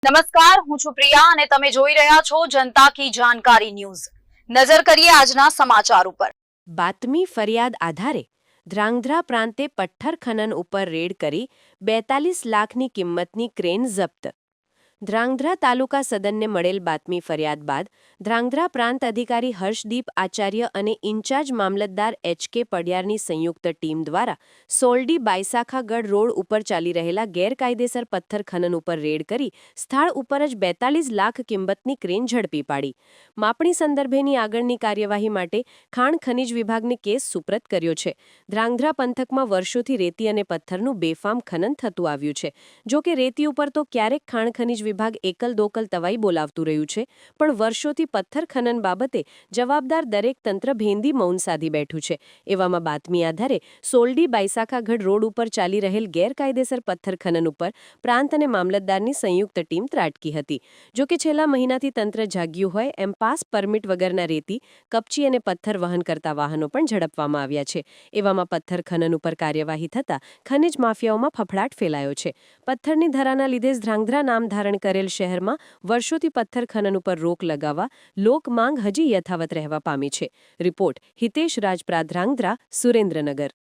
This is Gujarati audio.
નમસ્કાર, હું છું પ્રિયા અને તમે જોઈ રહ્યા છો જનતા કી જાણકારી ન્યૂઝ। નજર કરીએ આજના સમાચાર ઉપર। બાતમી ફરિયાદ આધારે ધ્રાંગધ્રા પ્રાંતે પથ્થર ખનન ઉપર રેડ કરી 42 લાખની કિંમતની ક્રેન જપ્ત। ધ્રાંગધ્રા તાલુકા સદનને મળેલ બાતમી ફરિયાદ બાદ ધ્રાંગધ્રા પ્રાંત અધિકારી હર્ષદીપ આચાર્ય અને ઇન્ચાર્જ મામલતદાર એચ.કે. પડિયારની સંયુક્ત ટીમ દ્વારા સોલડી બાયસાખાગઢ રોડ ઉપર ચાલી રહેલા ગેરકાયદેસર પથ્થર ખનન ઉપર રેડ કરી સ્થળ ઉપર જ 42 લાખ કિંમતની ક્રેન ઝડપી પાડી। માપણી સંદર્ભેની આગળની કાર્યવાહી માટે ખાણ ખનીજ વિભાગને કેસ સુપ્રત કર્યો છે। ધ્રાંગધ્રા પંથકમાં વર્ષોથી રેતી અને પથ્થરનું બેફામ ખનન થતું આવ્યું છે। જો કે રેતી ઉપર તો ક્યારેક ખાણ ખનીજ વિભાગ એકલ દોકલ તવાઈ બોલાવતું રહ્યું છે, પણ વર્ષોથી પથ્થર ખનન બાબતે જવાબદાર દરેક તંત્ર ભેંદી મૌન સાધી બેઠું છે। એવામાં બાતમી આધારે સોલડી બાયસાખાગઢ રોડ ઉપર ચાલી રહેલ ગેરકાયદેસર પથ્થર ખનન ઉપર પ્રાંત અને મામલતદારની સંયુક્ત ટીમ ત્રાટકી હતી। જો કે છેલ્લા મહિનાથી તંત્ર જાગ્યું હોય એમ પાસ પરમિટ વગરના રેતી, કપચી અને પથ્થર વહન કરતા વાહનો પણ ઝડપવામાં આવ્યા છે। એવામાં પથ્થર ખનન ઉપર કાર્યવાહી થતા ખનિજ માફિયાઓમાં ફફડાટ ફેલાયો છે। પથ્થરની ધરાના લીધે જ ધ્રાંગધ્રા નામ ધારણ કરેલ શહેરમાં વર્ષોથી પથ્થર ખનન ઉપર રોક લગાવવા લોક માંગ હજી યથાવત રહેવા પામી છે। રિપોર્ટ હિતેશ રાજપરા, ધ્રાંગધ્રા, સુરેન્દ્રનગર।